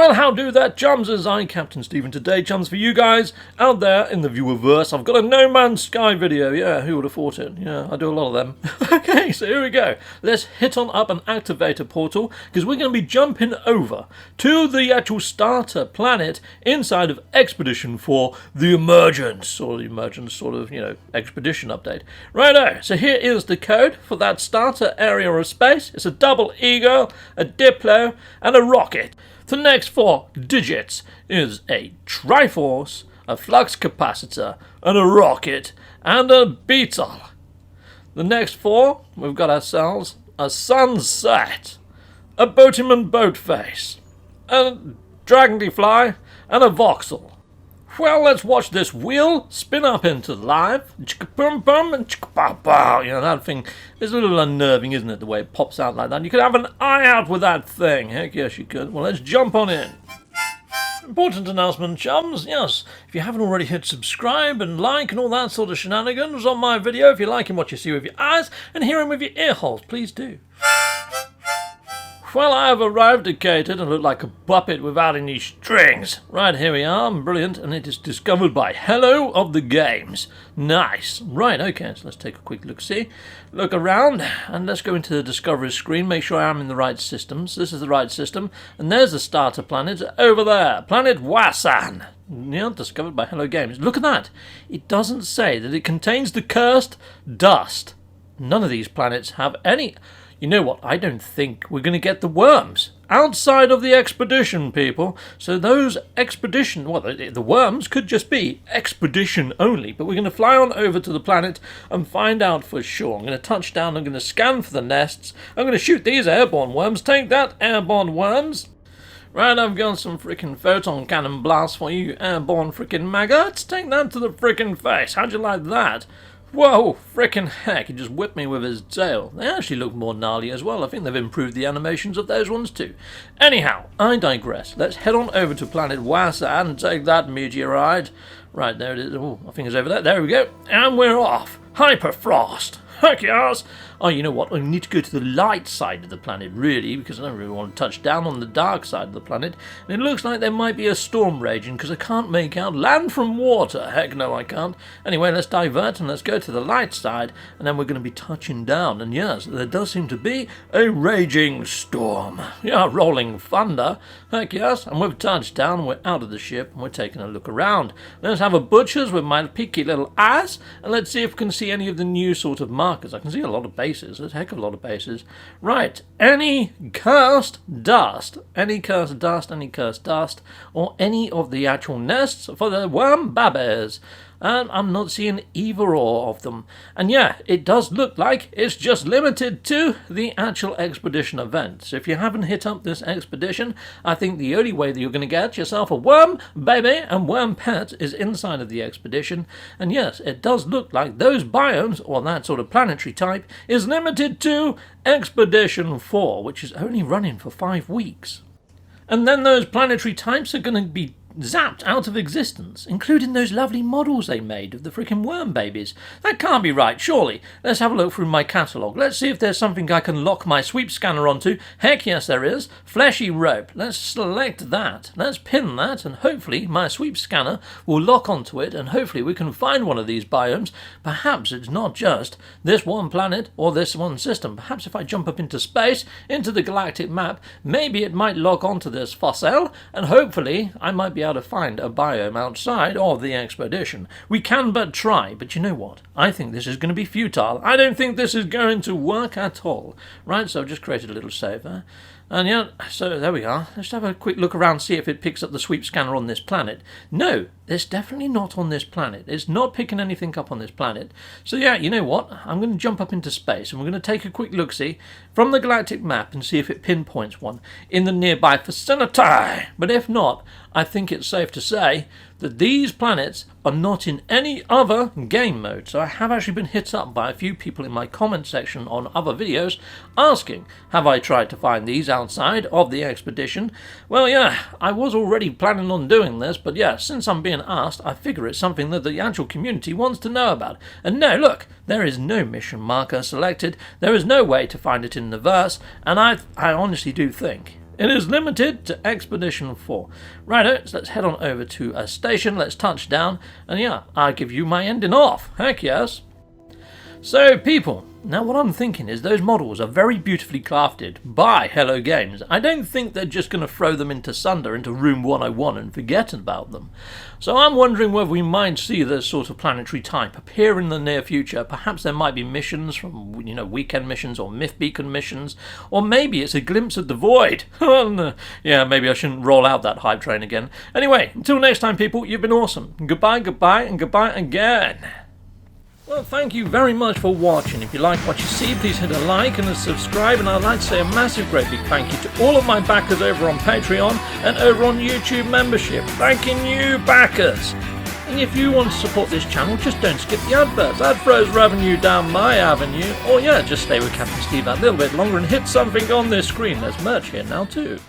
Well, how do that, Chums? I'm Captain Stephen today, Chums, for you guys out there in the viewerverse. I've got a No Man's Sky video. Yeah, who would have thought it? Yeah, I do a lot of them. Okay, so here we go. Let's hit on up an activator portal, because we're going to be jumping over to the actual starter planet inside of Expedition 4, the Emergence, sort of, expedition update. Righto, so here is the code for that starter area of space. It's a double eagle, a diplo, and a rocket. The next 4 digits is a Triforce, a flux capacitor, and a rocket, and a beetle. The next 4, we've got ourselves a sunset, a boatman boat face, a dragonfly, and a voxel. Well, let's watch this wheel spin up into live. Chicka-bum-bum and chicka-pow-pow. That thing is a little unnerving, isn't it, the way it pops out like that? You could have an eye out with that thing. Heck yes, you could. Well, let's jump on in. Important announcement, chums. Yes, if you haven't already hit subscribe and like and all that sort of shenanigans on my video, if you're liking what you see with your eyes and hearing with your ear holes, please do. Well, I have arrived at Cated and look like a puppet without any strings. Right, here we are, brilliant, and it is discovered by Hello of the Games. Nice. Right, okay, so let's take a quick look-see. Look around, and let's go into the Discovery screen, make sure I'm in the right system. So this is the right system, and there's the starter planet over there, Planet Wasan. Yeah, discovered by Hello Games. Look at that. It doesn't say that it contains the cursed dust. None of these planets have any... You know what, I don't think we're going to get the worms outside of the expedition, people. So those expedition, well, the worms could just be expedition only, but we're going to fly on over to the planet and find out for sure. I'm going to touch down, I'm going to scan for the nests, I'm going to shoot these airborne worms. Take that, airborne worms. Right, I've got some freaking photon cannon blasts for you, airborne freaking maggots. Take that to the freaking face. How'd you like that? Whoa, frickin' heck, he just whipped me with his tail. They actually look more gnarly as well. I think they've improved the animations of those ones too. Anyhow, I digress. Let's head on over to planet Wasan and take that meteorite. Right, there it is. Oh, I think it's over there. There we go. And we're off. Hyperfrost. Heck yes. Oh, you know what? I need to go to the light side of the planet, really, because I don't really want to touch down on the dark side of the planet. And it looks like there might be a storm raging, because I can't make out land from water. Heck no, I can't. Anyway, let's divert and let's go to the light side, and then we're going to be touching down. And yes, there does seem to be a raging storm. Yeah, rolling thunder. Heck yes. And we've touched down, we're out of the ship, and we're taking a look around. Let's have a butcher's with my peaky little eyes, and let's see if we can see any of the new sort of markers. I can see a lot of bases. There's a heck of a lot of bases. Right, any cursed dust, or any of the actual nests for the worm babies. And I'm not seeing either or of them. And yeah, it does look like it's just limited to the actual expedition event. So if you haven't hit up this expedition, I think the only way that you're going to get yourself a worm baby and worm pet is inside of the expedition. And yes, it does look like those biomes, or that sort of planetary type, is limited to Expedition 4, which is only running for 5 weeks. And then those planetary types are going to be zapped out of existence, including those lovely models they made of the freaking worm babies. That can't be right, surely. Let's have a look through my catalogue. Let's see if there's something I can lock my sweep scanner onto. Heck yes, there is. Fleshy rope. Let's select that. Let's pin that, and hopefully my sweep scanner will lock onto it, and hopefully we can find one of these biomes. Perhaps it's not just this one planet or this one system. Perhaps if I jump up into space, into the galactic map, maybe it might lock onto this fossil, and hopefully I might be able to find a biome outside of the expedition. We can but try, but you know what? I think this is going to be futile. I don't think this is going to work at all. Right, so I've just created a little save there. And yeah, so there we are. Let's have a quick look around, see if it picks up the sweep scanner on this planet. No, it's definitely not on this planet. It's not picking anything up on this planet. So yeah, you know what? I'm going to jump up into space, and we're going to take a quick look-see from the galactic map and see if it pinpoints one in the nearby vicinity. But if not, I think it's safe to say that these planets are not in any other game mode. So I have actually been hit up by a few people in my comment section on other videos asking, have I tried to find these outside of the expedition? Well, yeah, I was already planning on doing this, but yeah, since I'm being asked, I figure it's something that the actual community wants to know about. And no, look, there is no mission marker selected. There is no way to find it in the verse, and I honestly do think It is limited to Expedition 4. Righto, so let's head on over to a station, let's touch down, and yeah, I'll give you my ending off. Heck yes. So, people, now what I'm thinking is those models are very beautifully crafted by Hello Games. I don't think they're just going to throw them into Sunder, into Room 101 and forget about them. So I'm wondering whether we might see this sort of planetary type appear in the near future. Perhaps there might be missions from, weekend missions or Myth Beacon missions, or maybe it's a glimpse of the void. Yeah, maybe I shouldn't roll out that hype train again. Anyway, until next time, people, you've been awesome. Goodbye, goodbye, and goodbye again. Well, thank you very much for watching. If you like what you see, please hit a like and a subscribe, and I'd like to say a massive great big thank you to all of my backers over on Patreon and over on YouTube membership. Thanking you, backers! And if you want to support this channel, just don't skip the adverts. That throws revenue down my avenue. Or yeah, just stay with Captain Steve that little bit longer and hit something on this screen. There's merch here now too.